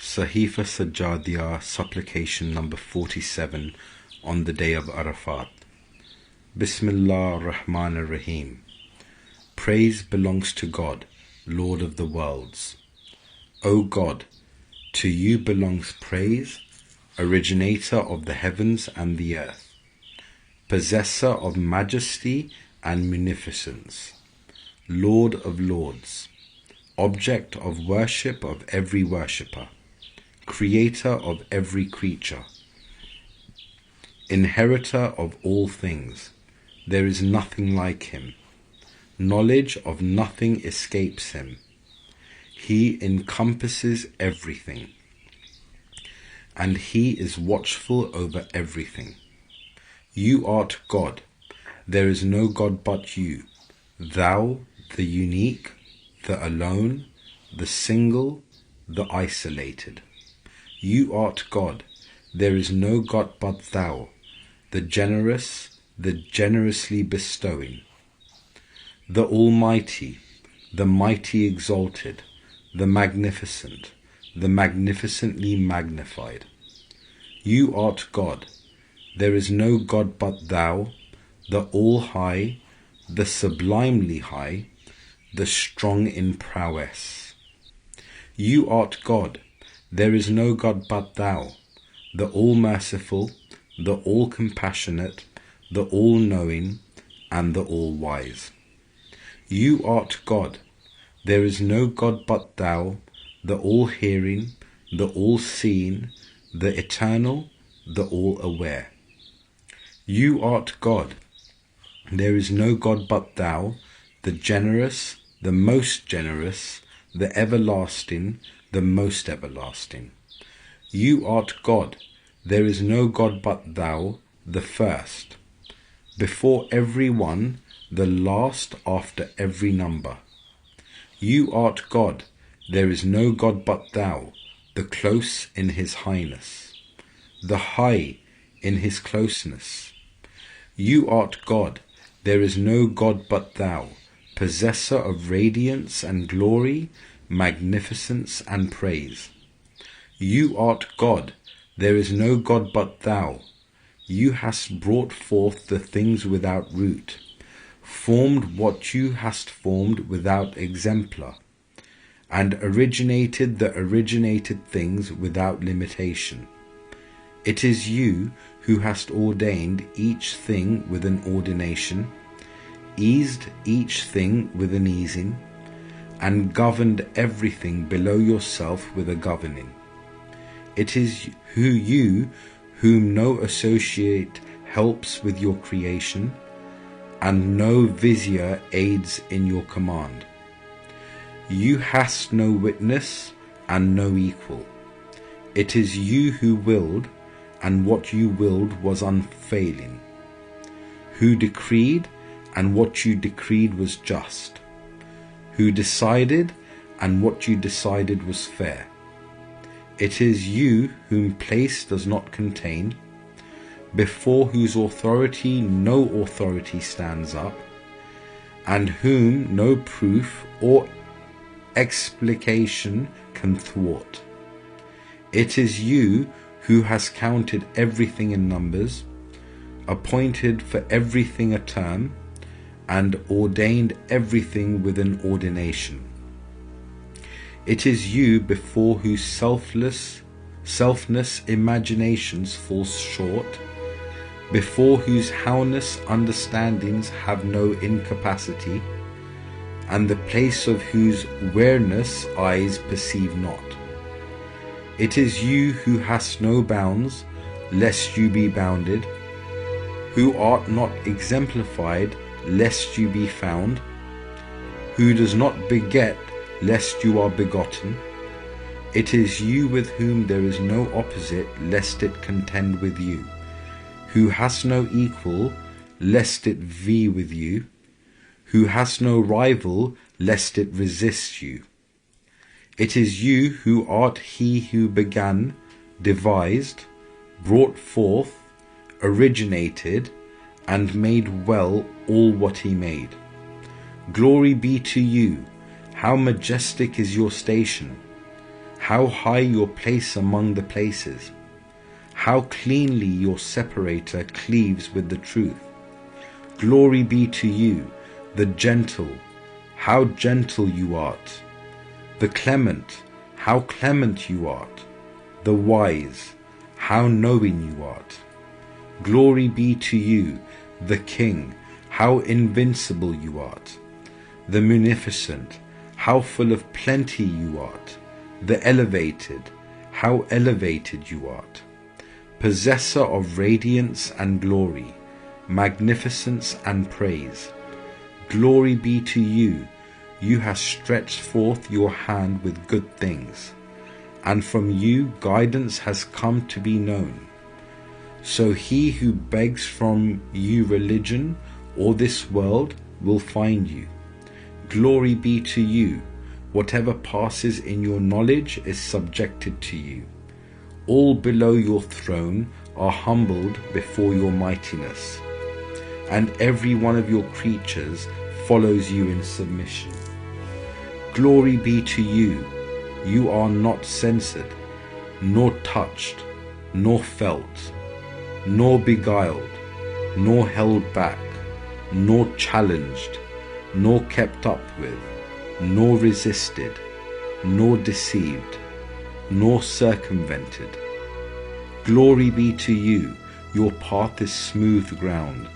Sahiffa Sajjadia, supplication number 47 on the day of Arafah. Bismillah ar-Rahman ar-Rahim. Praise belongs to God, Lord of the worlds. O God, to you belongs praise, originator of the heavens and the earth, possessor of majesty and munificence, Lord of lords, object of worship of every worshipper, creator of every creature, inheritor of all things. There is nothing like him. Knowledge of nothing escapes him. He encompasses everything, and he is watchful over everything. You art God. There is no God but you. Thou, the unique, the alone, the single, the isolated. You art God. There is no God but thou, the generous, the generously bestowing, the almighty, the mighty exalted, the magnificent, the magnificently magnified. You art God. There is no God but thou, the all-high, the sublimely high, the strong in prowess. You art God. There is no God but thou, the all-merciful, the all-compassionate, the all-knowing, and the all-wise. You art God. There is no God but thou, the all-hearing, the all-seeing, the eternal, the all-aware. You art God. There is no God but thou, the generous, the most generous, the everlasting, the most everlasting. You art God. There is no God but thou, the first, before every one, the last after every number. You art God. There is no God but thou, the close in his highness, the high in his closeness. You art God. There is no God but thou, possessor of radiance and glory, magnificence and praise. You art God. There is no God but thou. You hast brought forth the things without root, formed what you hast formed without exemplar, and originated the originated things without limitation. It is you who hast ordained each thing with an ordination, eased each thing with an easing, and governed everything below yourself with a governing. It is you whom no associate helps with your creation, and no vizier aids in your command. You hast no witness and no equal. It is you who willed, and what you willed was unfailing, who decreed, and what you decreed was just, who decided, and what you decided was fair. It is you whom place does not contain, before whose authority no authority stands up, and whom no proof or explication can thwart. It is you who has counted everything in numbers, appointed for everything a term, and ordained everything with an ordination. It is you before whose selfness imaginations fall short, before whose howness understandings have no incapacity, and the place of whose wareness eyes perceive not. It is you who hast no bounds, lest you be bounded, who art not exemplified, lest you be found, who does not beget, lest you are begotten. It is you with whom there is no opposite, lest it contend with you, who has no equal, lest it vie with you, who has no rival, lest it resist you. It is you who art he who began, devised, brought forth, originated, and made well all what he made. Glory be to you. How majestic is your station! how high your place among the places, how cleanly your separator cleaves with the truth. Glory be to you, the gentle, how gentle you art, the clement, how clement you art, the wise, how knowing you art. Glory be to you, the King, how invincible you art, the munificent, how full of plenty you art, the elevated, how elevated you art, possessor of radiance and glory, magnificence and praise. Glory be to you, you have stretched forth your hand with good things, and from you guidance has come to be known. So he who begs from you religion or this world will find you. Glory be to you, whatever passes in your knowledge is subjected to you. All below your throne are humbled before your mightiness, and every one of your creatures follows you in submission. Glory be to you, you are not censored, nor touched, nor felt, nor beguiled, nor held back, nor challenged, nor kept up with, nor resisted, nor deceived, nor circumvented. Glory be to you, your path is smooth ground,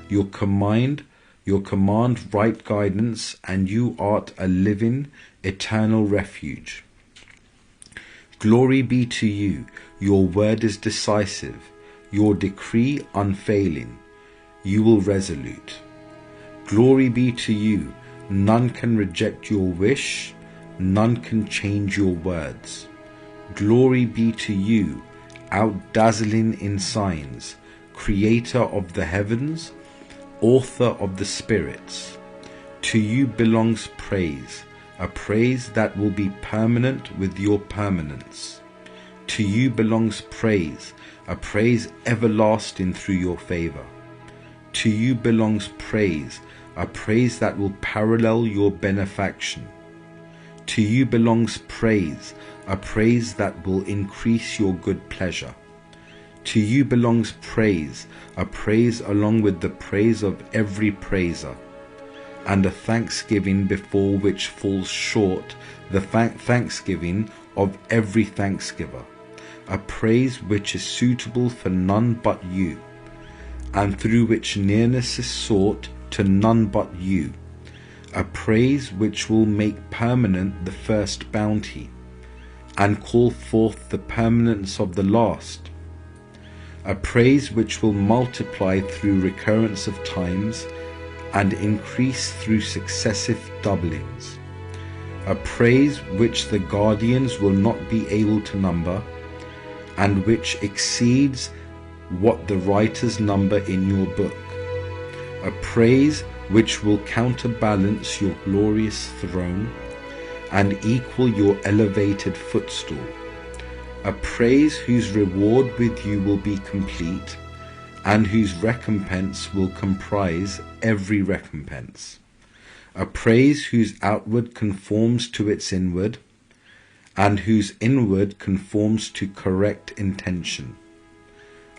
your command right guidance, and you art a living, eternal refuge. Glory be to you, your word is decisive, your decree unfailing, you will resolute. Glory be to you, none can reject your wish, none can change your words. Glory be to you, outdazzling in signs, creator of the heavens, author of the spirits. To you belongs praise, a praise that will be permanent with your permanence. To you belongs praise, a praise everlasting through your favor. To you belongs praise, a praise that will parallel your benefaction. To you belongs praise, a praise that will increase your good pleasure. To you belongs praise, a praise along with the praise of every praiser, and a thanksgiving before which falls short the thanksgiving of every thanksgiver, a praise which is suitable for none but you, and through which nearness is sought to none but you, a praise which will make permanent the first bounty, and call forth the permanence of the last, a praise which will multiply through recurrence of times and increase through successive doublings, a praise which the guardians will not be able to number, and which exceeds what the writers number in your book, a praise which will counterbalance your glorious throne and equal your elevated footstool, a praise whose reward with you will be complete, and whose recompense will comprise every recompense, a praise whose outward conforms to its inward, and whose inward conforms to correct intention,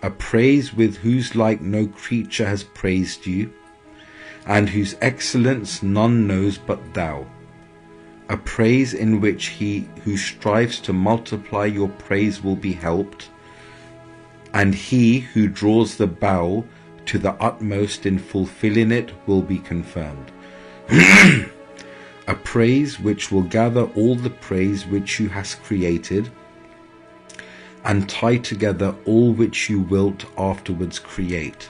a praise with whose like no creature has praised you, and whose excellence none knows but thou, a praise in which he who strives to multiply your praise will be helped, and he who draws the bow to the utmost in fulfilling it will be confirmed. A praise which will gather all the praise which you hast created, and tie together all which you wilt afterwards create.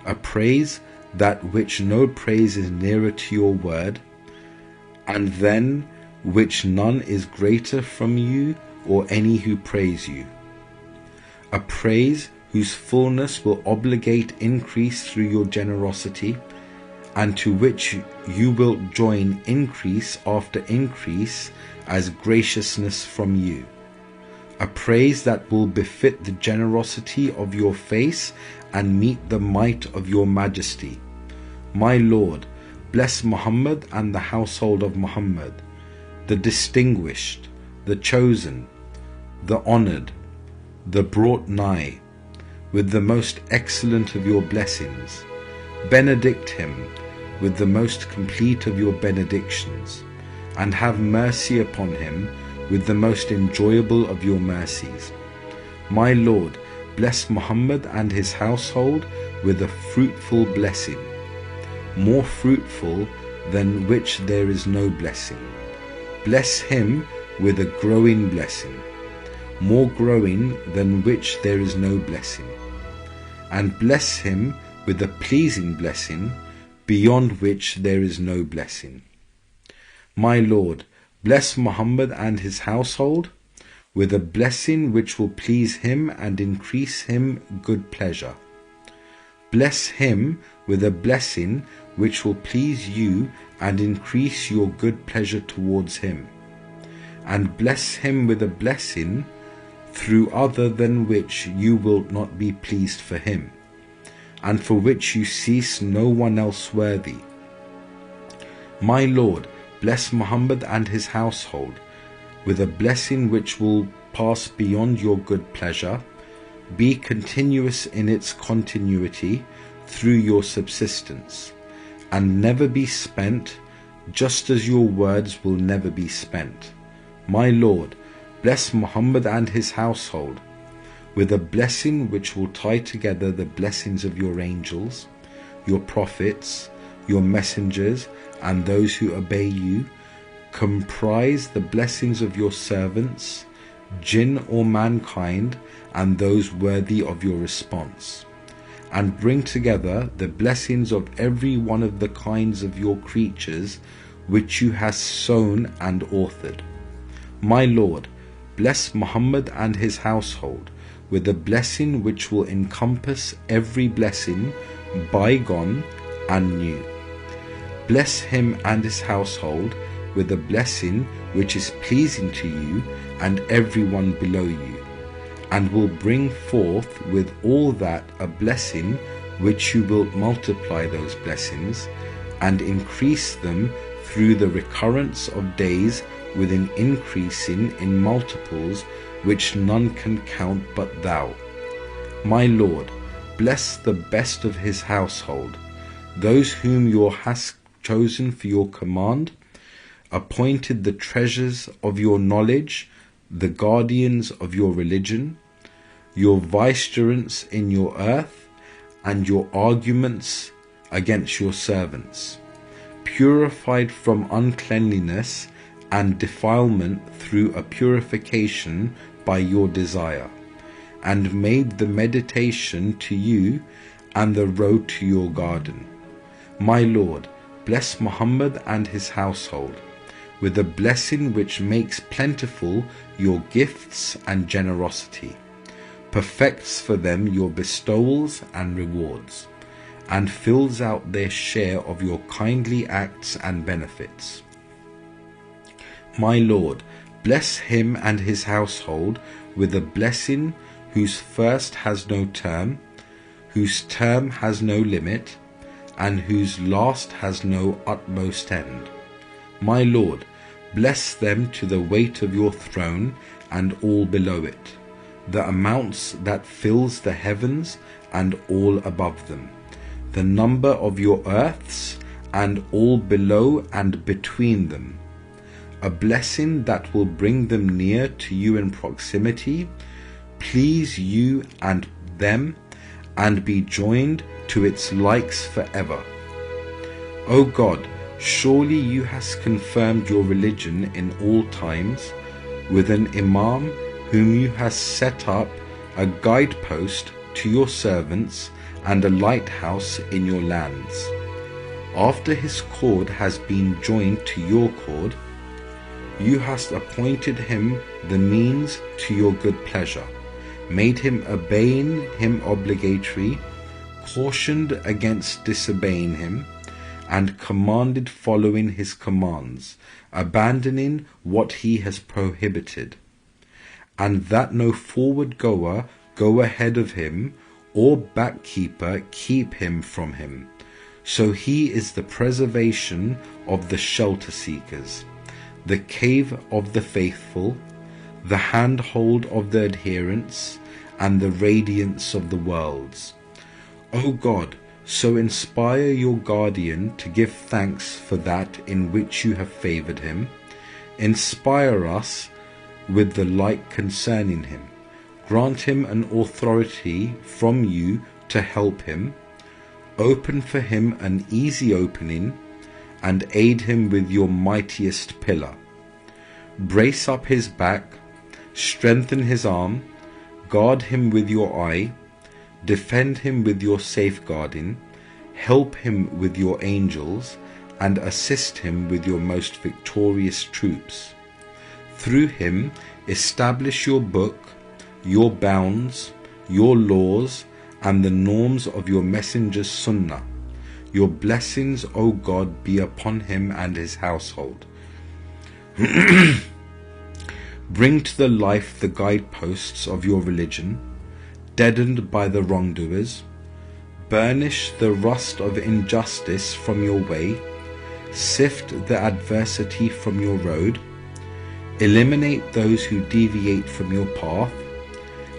A praise that which no praise is nearer to your word, and then which none is greater from you or any who praise you. A praise whose fullness will obligate increase through your generosity, and to which you wilt join increase after increase as graciousness from you. A praise that will befit the generosity of your face and meet the might of your majesty. My Lord, bless Muhammad and the household of Muhammad, the distinguished, the chosen, the honoured, the brought nigh, with the most excellent of your blessings. Benedict him with the most complete of your benedictions, and have mercy upon him with the most enjoyable of your mercies. My Lord, bless Muhammad and his household with a fruitful blessing, more fruitful than which there is no blessing. Bless him with a growing blessing, more growing than which there is no blessing. And bless him with a pleasing blessing, beyond which there is no blessing. My Lord, bless Muhammad and his household with a blessing which will please him and increase him good pleasure. Bless him with a blessing which will please you and increase your good pleasure towards him. And bless him with a blessing through other than which you will not be pleased for him, and for which you cease no one else worthy. My Lord, bless Muhammad and his household with a blessing which will pass beyond your good pleasure, be continuous in its continuity through your subsistence, and never be spent, just as your words will never be spent. My Lord, bless Muhammad and his household with a blessing which will tie together the blessings of your angels, your prophets, your messengers, and those who obey you, comprise the blessings of your servants, jinn or mankind, and those worthy of your response, and bring together the blessings of every one of the kinds of your creatures which you have sown and authored. My Lord, bless Muhammad and his household with a blessing which will encompass every blessing, bygone and new. Bless him and his household with a blessing which is pleasing to you and everyone below you, and will bring forth with all that a blessing which you will multiply those blessings and increase them through the recurrence of days with an increasing in multiples which none can count but thou. My Lord, bless the best of his household, those whom you hast chosen for your command, appointed the treasures of your knowledge, the guardians of your religion, your vicegerents in your earth, and your arguments against your servants, purified from uncleanliness and defilement through a purification by your desire, and made the meditation to you and the road to your garden. My Lord, bless Muhammad and his household with a blessing which makes plentiful your gifts and generosity, perfects for them your bestowals and rewards, and fills out their share of your kindly acts and benefits. My Lord, bless him and his household with a blessing whose first has no term, whose term has no limit, and whose last has no utmost end. My Lord, bless them to the weight of your throne and all below it, the amounts that fills the heavens and all above them, the number of your earths and all below and between them, a blessing that will bring them near to you in proximity, please you and them, and be joined to its likes forever. O God, surely you hast confirmed your religion in all times with an Imam whom you hast set up, a guidepost to your servants and a lighthouse in your lands. After his cord has been joined to your cord, you hast appointed him the means to your good pleasure, made him obeying him obligatory, cautioned against disobeying him, and commanded following his commands, abandoning what he has prohibited, and that no forward goer go ahead of him, or backkeeper keep him from him. So he is the preservation of the shelter seekers, the cave of the faithful, the handhold of the adherents, and the radiance of the worlds. O God, so inspire your guardian to give thanks for that in which you have favoured him. Inspire us with the like concerning him. Grant him an authority from you to help him. Open for him an easy opening, and aid him with your mightiest pillar. Brace up his back, strengthen his arm, guard him with your eye, defend him with your safeguarding, help him with your angels, and assist him with your most victorious troops. Through him establish your book, your bounds, your laws, and the norms of your messenger's sunnah. Your blessings, O God, be upon him and his household. Bring to the life the guideposts of your religion, deadened by the wrongdoers. Burnish the rust of injustice from your way. Sift the adversity from your road. Eliminate those who deviate from your path,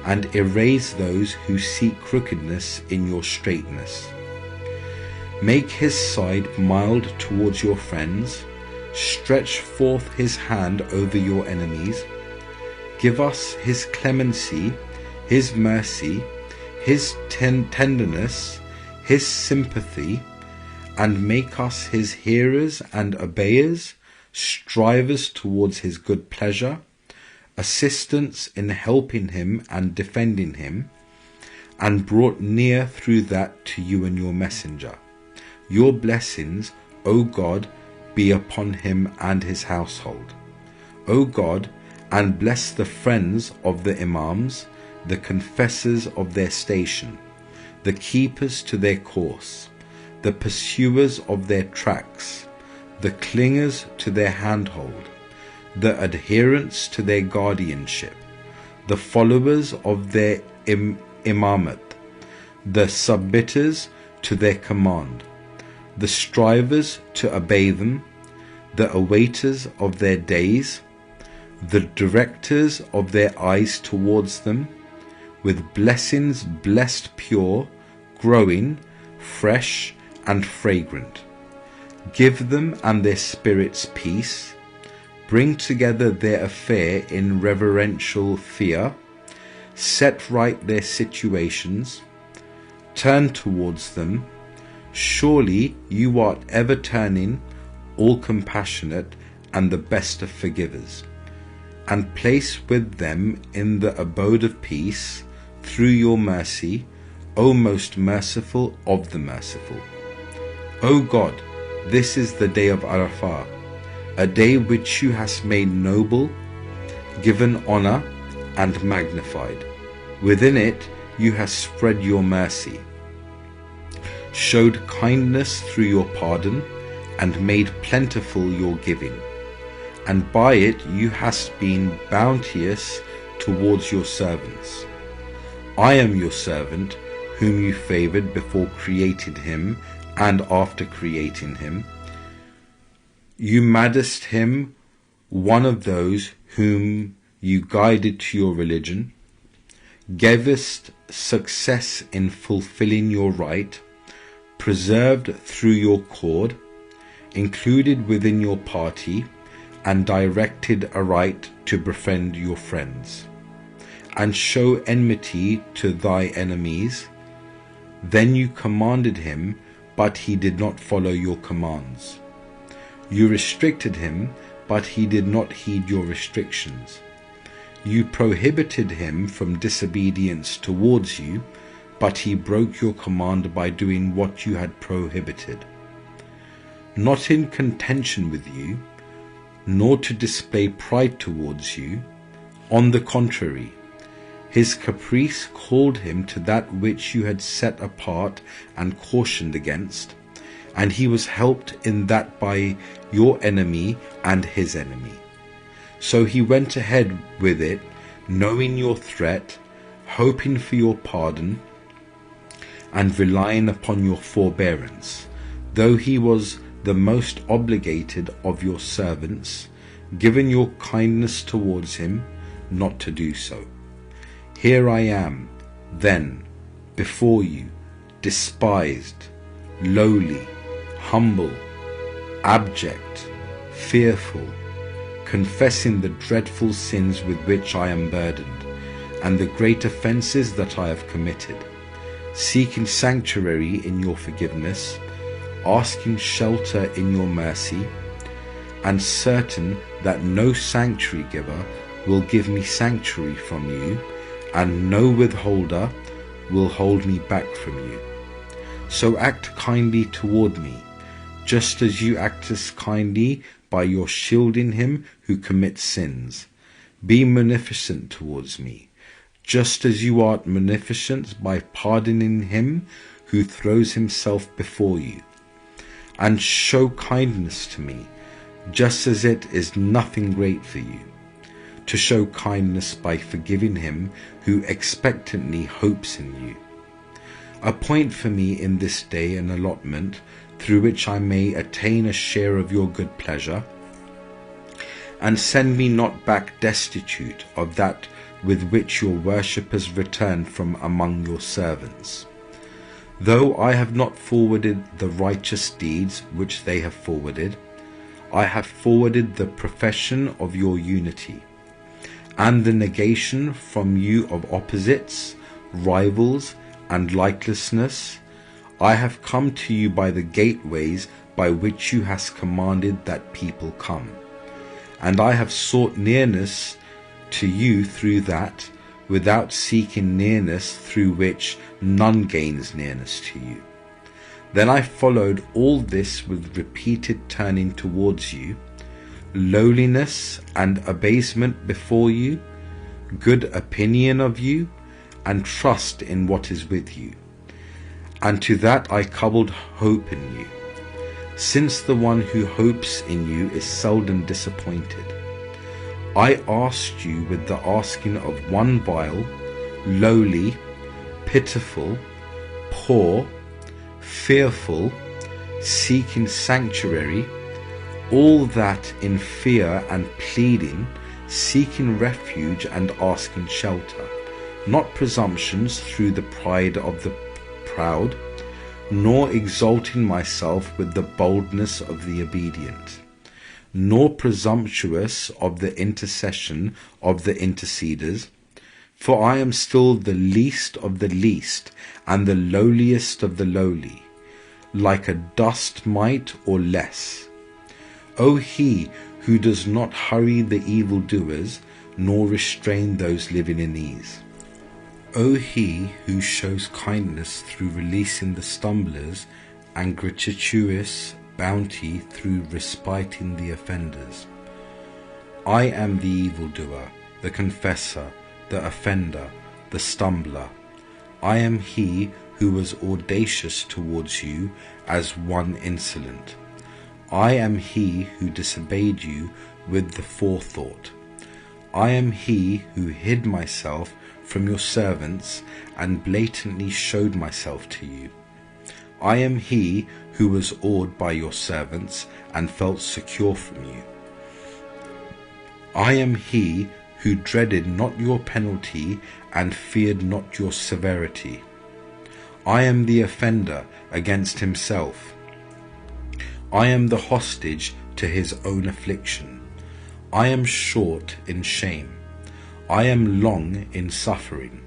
and erase those who seek crookedness in your straightness. Make his side mild towards your friends. Stretch forth his hand over your enemies. Give us his clemency, his mercy, his tenderness, his sympathy, and make us his hearers and obeyers, strivers towards his good pleasure, assistants in helping him and defending him, and brought near through that to you and your messenger. Your blessings, O God, be upon him and his household. O God, and bless the friends of the Imams, the confessors of their station, the keepers to their course, the pursuers of their tracks, the clingers to their handhold, the adherents to their guardianship, the followers of their imamat, the submitters to their command, the strivers to obey them, the awaiters of their days, the directors of their eyes towards them, with blessings blessed pure, growing, fresh and fragrant. Give them and their spirits peace. Bring together their affair in reverential fear. Set right their situations. Turn towards them. Surely you are ever turning, all compassionate, and the best of forgivers. And place with them in the abode of peace, through your mercy, O most merciful of the merciful. O God, this is the day of Arafah, a day which you hast made noble, given honor, and magnified. Within it you have spread your mercy, showed kindness through your pardon, and made plentiful your giving. And by it you hast been bounteous towards your servants. I am your servant, whom you favoured before creating him and after creating him. You madest him, one of those whom you guided to your religion, gavest success in fulfilling your right, preserved through your cord, included within your party, and directed aright to befriend your friends, and show enmity to thy enemies. Then you commanded him, but he did not follow your commands. You restricted him, but he did not heed your restrictions. You prohibited him from disobedience towards you, but he broke your command by doing what you had prohibited. Not in contention with you, nor to display pride towards you. On the contrary, his caprice called him to that which you had set apart and cautioned against, and he was helped in that by your enemy and his enemy. So he went ahead with it, knowing your threat, hoping for your pardon, and relying upon your forbearance, though he was the most obligated of your servants, given your kindness towards him, not to do so. Here I am, then, before you, despised, lowly, humble, abject, fearful, confessing the dreadful sins with which I am burdened, and the great offences that I have committed, seeking sanctuary in your forgiveness, asking shelter in your mercy, and certain that no sanctuary giver will give me sanctuary from you, and no withholder will hold me back from you. So act kindly toward me, just as you act as kindly by your shielding him who commits sins. Be munificent towards me, just as you art munificent by pardoning him who throws himself before you. And show kindness to me, just as it is nothing great for you to show kindness by forgiving him who expectantly hopes in you. Appoint for me in this day an allotment through which I may attain a share of your good pleasure, and send me not back destitute of that with which your worshippers return from among your servants. Though I have not forwarded the righteous deeds which they have forwarded, I have forwarded the profession of your unity, and the negation from you of opposites, rivals, and likelessness. I have come to you by the gateways by which you hast commanded that people come, and I have sought nearness to you through that, without seeking nearness through which none gains nearness to you. Then I followed all this with repeated turning towards you, lowliness and abasement before you, good opinion of you, and trust in what is with you. And to that I coupled hope in you, since the one who hopes in you is seldom disappointed. I asked you with the asking of one vile, lowly, pitiful, poor, fearful, seeking sanctuary, all that in fear and pleading, seeking refuge and asking shelter, not presumptions through the pride of the proud, nor exalting myself with the boldness of the obedient, nor presumptuous of the intercession of the interceders, for I am still the least of the least, and the lowliest of the lowly, like a dust mite or less. O he who does not hurry the evildoers, nor restrain those living in ease. O he who shows kindness through releasing the stumblers, and gratuitous bounty through respiting the offenders. I am the evildoer, the confessor, the offender, the stumbler. I am he who was audacious towards you as one insolent. I am he who disobeyed you with the forethought. I am he who hid myself from your servants and blatantly showed myself to you. I am he who was awed by your servants and felt secure from you. I am he who dreaded not your penalty and feared not your severity. I am the offender against himself. I am the hostage to his own affliction. I am short in shame. I am long in suffering.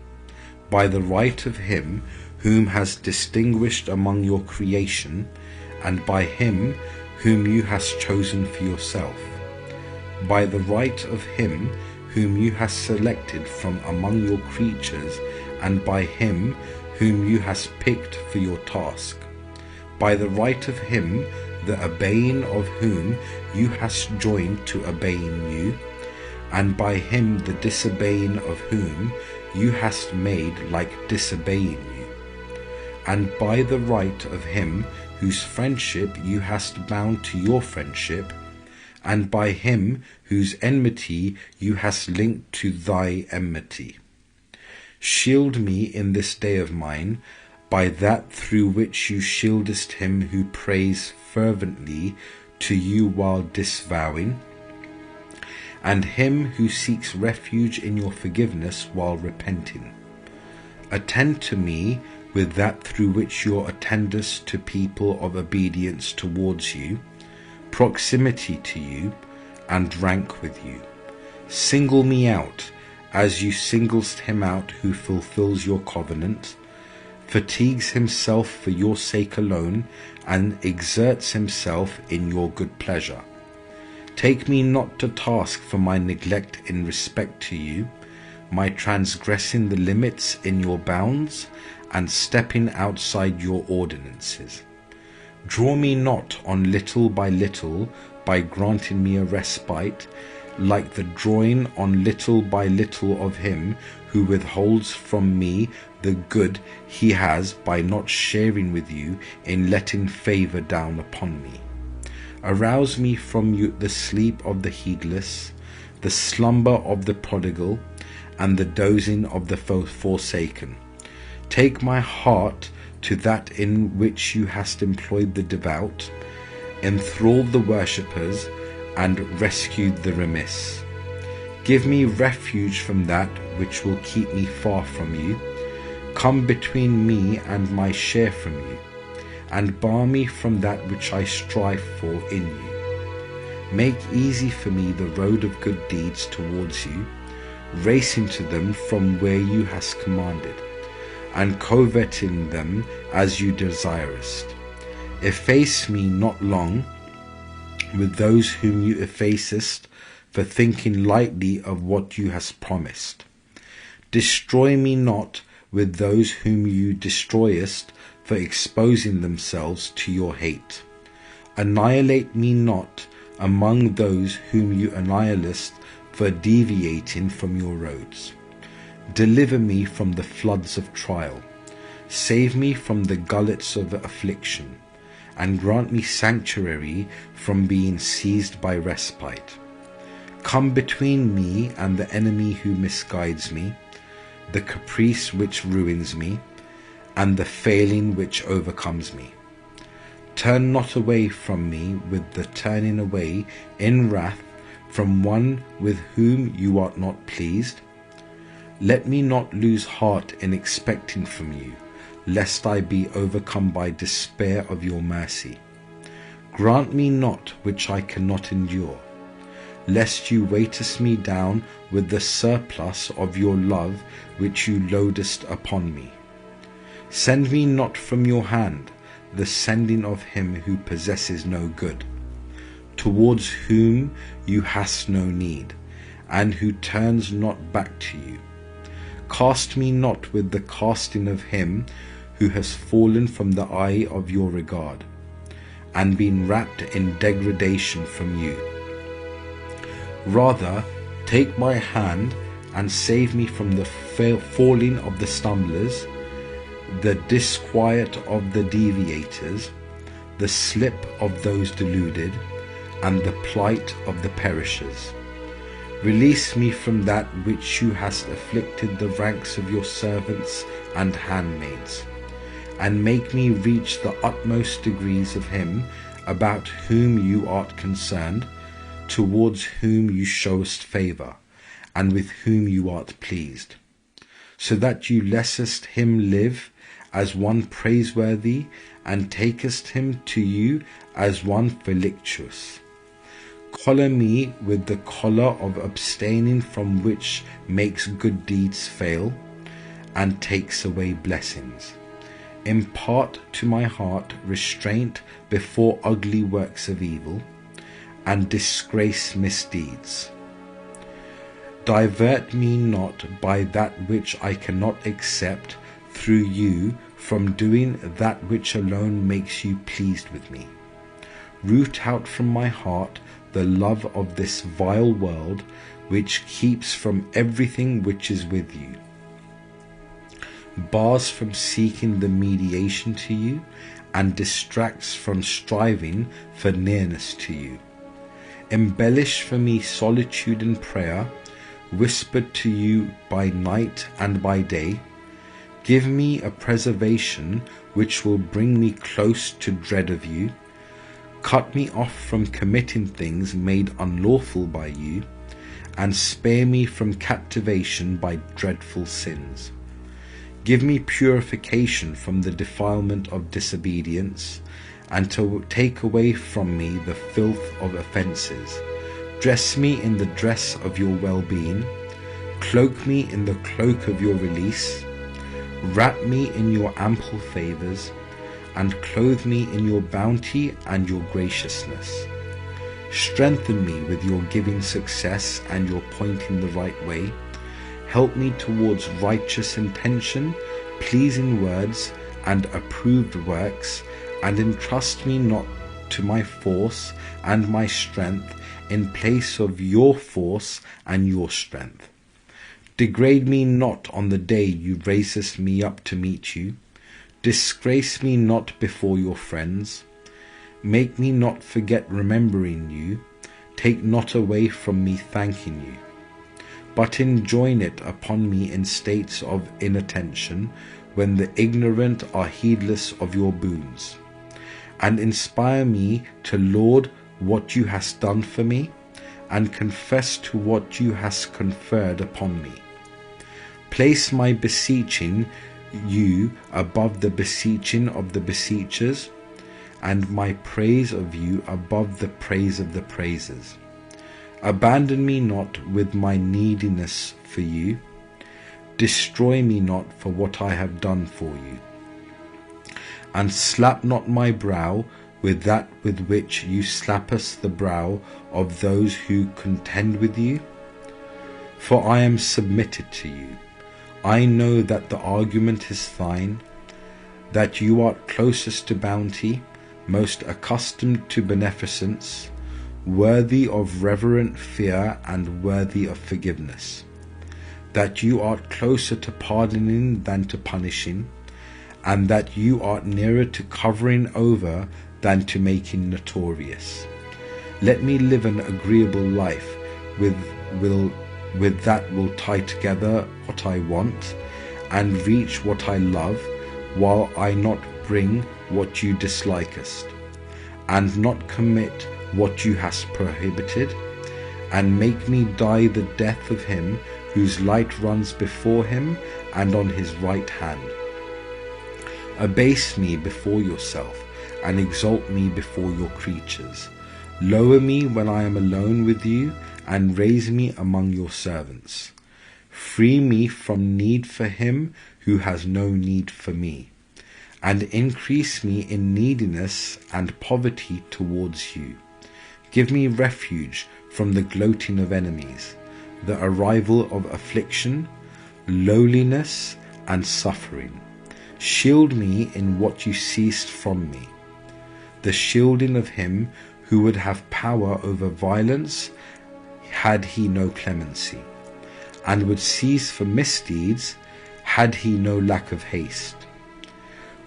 By the right of him whom has distinguished among your creation, and by him whom you hast chosen for yourself, by the right of him whom you hast selected from among your creatures, and by him whom you hast picked for your task, by the right of him the obeying of whom you hast joined to obeying you, and by him the disobeying of whom you hast made like disobeying you, and by the right of him whose friendship you hast bound to your friendship, and by him whose enmity you hast linked to thy enmity. Shield me in this day of mine, by that through which you shieldest him who prays fervently to you while disvowing, and him who seeks refuge in your forgiveness while repenting. Attend to me with that through which your attendance to people of obedience towards you, proximity to you, and rank with you. Single me out, as you singled him out who fulfills your covenant, fatigues himself for your sake alone, and exerts himself in your good pleasure. Take me not to task for my neglect in respect to you, my transgressing the limits in your bounds, and stepping outside your ordinances. Draw me not on little by granting me a respite, like the drawing on little by little of him who withholds from me the good he has by not sharing with you in letting favour down upon me. Arouse me from you the sleep of the heedless, the slumber of the prodigal, and the dozing of the forsaken. Take my heart to that in which you hast employed the devout, enthralled the worshippers, and rescued the remiss. Give me refuge from that which will keep me far from you. Come between me and my share from you, and bar me from that which I strive for in you. Make easy for me the road of good deeds towards you, racing to them from where you hast commanded, and coveting them as you desirest. Efface me not long with those whom you effacest for thinking lightly of what you hast promised. Destroy me not with those whom you destroyest for exposing themselves to your hate. Annihilate me not among those whom you annihilate for deviating from your roads. Deliver me from the floods of trial. Save me from the gullets of affliction, and grant me sanctuary from being seized by respite. Come between me and the enemy who misguides me, the caprice which ruins me, and the failing which overcomes me. Turn not away from me with the turning away in wrath from one with whom you are not pleased. Let me not lose heart in expecting from you, lest I be overcome by despair of your mercy. Grant me not which I cannot endure, lest you weightest me down with the surplus of your love which you loadest upon me. Send me not from your hand the sending of him who possesses no good, towards whom you hast no need, and who turns not back to you. Cast me not with the casting of him who has fallen from the eye of your regard, and been wrapped in degradation from you. Rather, take my hand and save me from the falling of the stumblers, the disquiet of the deviators, the slip of those deluded, and the plight of the perishers. Release me from that which you hast afflicted the ranks of your servants and handmaids, and make me reach the utmost degrees of him about whom you art concerned, towards whom you showest favour, and with whom you art pleased, so that you lettest him live as one praiseworthy, and takest him to you as one felicitous. Collar me with the collar of abstaining from which makes good deeds fail, and takes away blessings. Impart to my heart restraint before ugly works of evil, and disgrace misdeeds. Divert me not by that which I cannot accept through you from doing that which alone makes you pleased with me. Root out from my heart the love of this vile world, which keeps from everything which is with you, bars from seeking the mediation to you, and distracts from striving for nearness to you. Embellish for me solitude and prayer, whispered to you by night and by day. Give me a preservation which will bring me close to dread of you. Cut me off from committing things made unlawful by you, and spare me from captivation by dreadful sins. Give me purification from the defilement of disobedience, and to take away from me the filth of offences. Dress me in the dress of your well-being, cloak me in the cloak of your release, wrap me in your ample favours, and clothe me in your bounty and your graciousness. Strengthen me with your giving success and your pointing the right way. Help me towards righteous intention, pleasing words, and approved works, and entrust me not to my force and my strength in place of your force and your strength. Degrade me not on the day you raisest me up to meet you. Disgrace me not before your friends. Make me not forget remembering you. Take not away from me thanking you, but enjoin it upon me in states of inattention, when the ignorant are heedless of your boons. And inspire me to laud what you hast done for me, and confess to what you hast conferred upon me. Place my beseeching you above the beseeching of the beseechers, and my praise of you above the praise of the praisers. Abandon me not with my neediness for you. Destroy me not for what I have done for you. And slap not my brow with that with which you slappest the brow of those who contend with you. For I am submitted to you. I know that the argument is thine, that you art closest to bounty, most accustomed to beneficence, worthy of reverent fear and worthy of forgiveness, that you art closer to pardoning than to punishing, and that you art nearer to covering over than to making notorious. Let me live an agreeable life with that will tie together what I want and reach what I love, while I not bring what you dislikest, and not commit what you hast prohibited, and make me die the death of him whose light runs before him and on his right hand. Abase me before yourself, and exalt me before your creatures. Lower me when I am alone with you, and raise me among your servants. Free me from need for him who has no need for me, and increase me in neediness and poverty towards you. Give me refuge from the gloating of enemies, the arrival of affliction, lowliness, and suffering. Shield me in what you ceased from me, the shielding of him who would have power over violence had he no clemency, and would cease for misdeeds had he no lack of haste.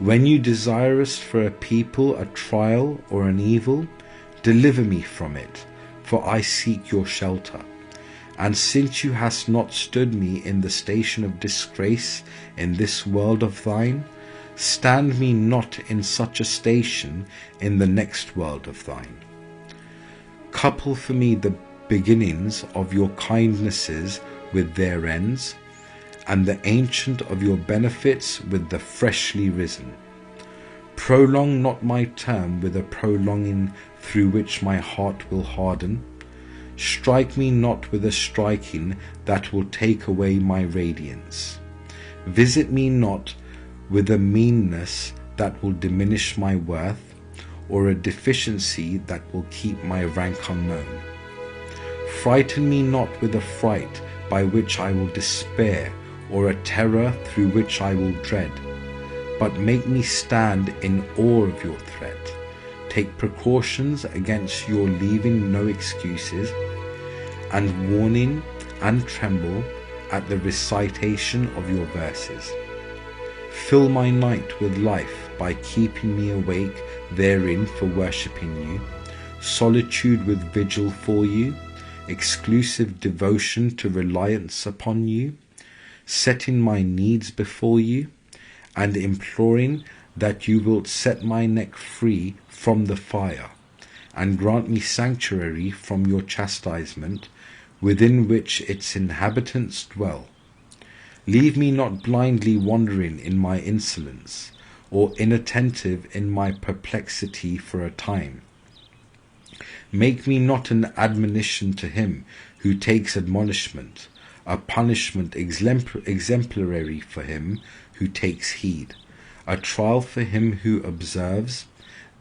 When you desirous for a people a trial or an evil, deliver me from it, for I seek your shelter. And since you hast not stood me in the station of disgrace in this world of thine, stand me not in such a station in the next world of thine. Couple for me the beginnings of your kindnesses with their ends, and the ancient of your benefits with the freshly risen. Prolong not my term with a prolonging through which my heart will harden. Strike me not with a striking that will take away my radiance. Visit me not with a meanness that will diminish my worth, or a deficiency that will keep my rank unknown. Frighten me not with a fright by which I will despair, or a terror through which I will dread, but make me stand in awe of your threat. Take precautions against your leaving no excuses, and warning and tremble at the recitation of your verses. Fill my night with life by keeping me awake therein for worshipping you, solitude with vigil for you, exclusive devotion to reliance upon you, setting my needs before you, and imploring that you wilt set my neck free from the fire, and grant me sanctuary from your chastisement, within which its inhabitants dwell. Leave me not blindly wandering in my insolence, or inattentive in my perplexity for a time. Make me not an admonition to him who takes admonishment, a punishment exemplary for him who takes heed, a trial for him who observes.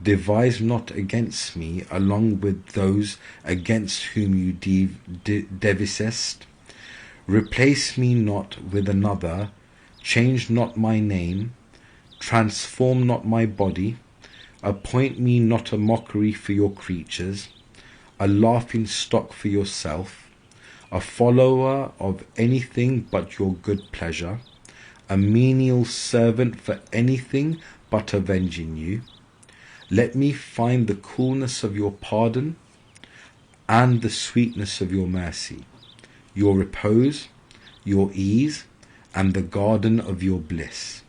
Devise not against me along with those against whom you devisest. Replace me not with another, change not my name, transform not my body, appoint me not a mockery for your creatures, a laughing stock for yourself, a follower of anything but your good pleasure, a menial servant for anything but avenging you. Let me find the coolness of your pardon and the sweetness of your mercy, your repose, your ease, and the garden of your bliss.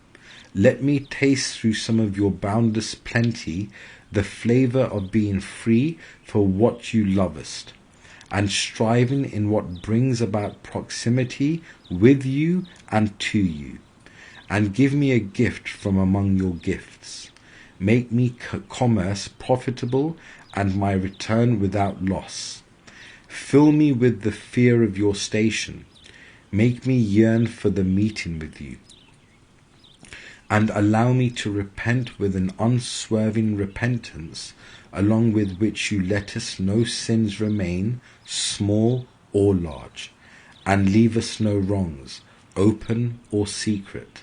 Let me taste through some of your boundless plenty the flavour of being free for what you lovest, and striving in what brings about proximity with you and to you. And give me a gift from among your gifts. Make me commerce profitable and my return without loss. Fill me with the fear of your station. Make me yearn for the meeting with you. And allow me to repent with an unswerving repentance, along with which you let us no sins remain, small or large, and leave us no wrongs, open or secret.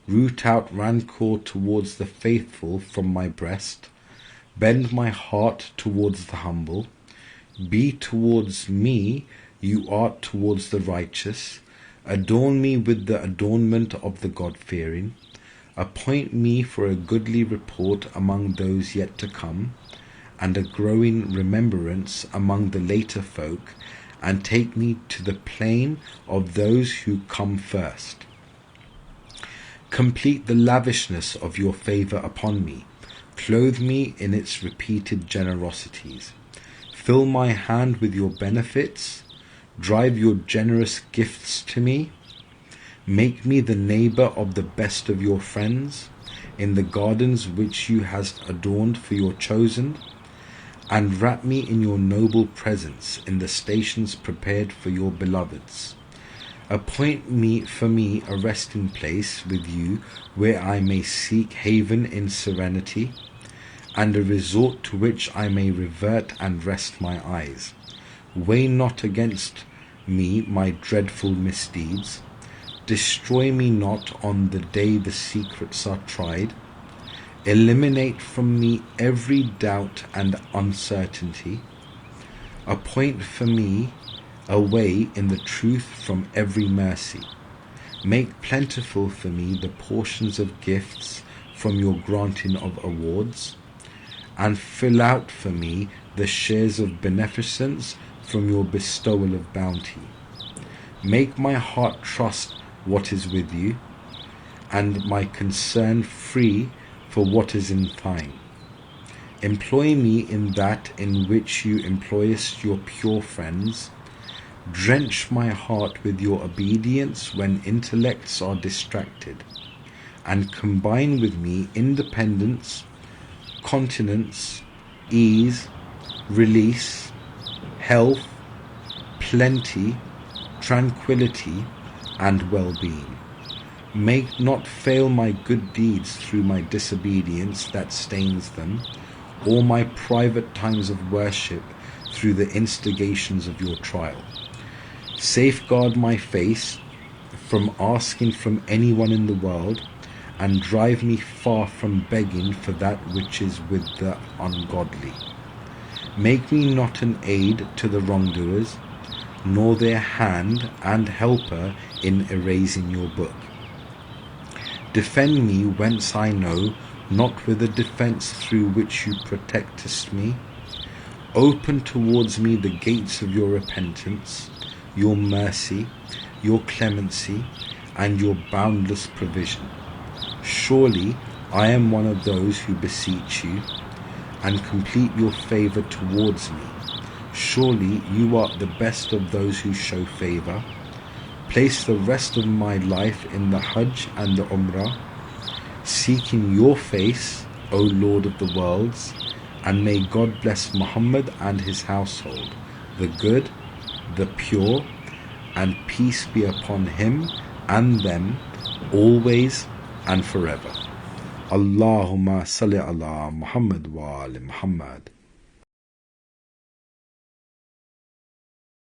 Root out rancour towards the faithful from my breast. Bend my heart towards the humble. Be towards me you art towards the righteous. Adorn me with the adornment of the God-fearing. Appoint me for a goodly report among those yet to come, and a growing remembrance among the later folk, and take me to the plain of those who come first. Complete the lavishness of your favour upon me. Clothe me in its repeated generosities. Fill my hand with your benefits. Drive your generous gifts to me. Make me the neighbour of the best of your friends, in the gardens which you has adorned for your chosen, and wrap me in your noble presence in the stations prepared for your beloveds. Appoint me for me a resting place with you, where I may seek haven in serenity, and a resort to which I may revert and rest my eyes. Weigh not against me my dreadful misdeeds. Destroy me not on the day the secrets are tried. Eliminate from me every doubt and uncertainty. Appoint for me a way in the truth from every mercy. Make plentiful for me the portions of gifts from your granting of awards, and fill out for me the shares of beneficence from your bestowal of bounty. Make my heart trust what is with you, and my concern free for what is in thine. Employ me in that in which you employest your pure friends. Drench my heart with your obedience when intellects are distracted, and combine with me independence, continence, ease, release, health, plenty, tranquility, and well-being. Make not fail my good deeds through my disobedience that stains them, or my private times of worship through the instigations of your trial. Safeguard my face from asking from anyone in the world, and drive me far from begging for that which is with the ungodly. Make me not an aid to the wrongdoers, nor their hand and helper in erasing your book. Defend me whence I know not with a defence through which you protectest me. Open towards me the gates of your repentance, your mercy, your clemency, and your boundless provision. Surely I am one of those who beseech you, and complete your favour towards me. Surely you are the best of those who show favor. Place the rest of my life in the Hajj and the Umrah, seeking your face, O Lord of the worlds, and may God bless Muhammad and his household, the good, the pure, and peace be upon him and them, always and forever. Allahumma salli ala Muhammad wa ali Muhammad.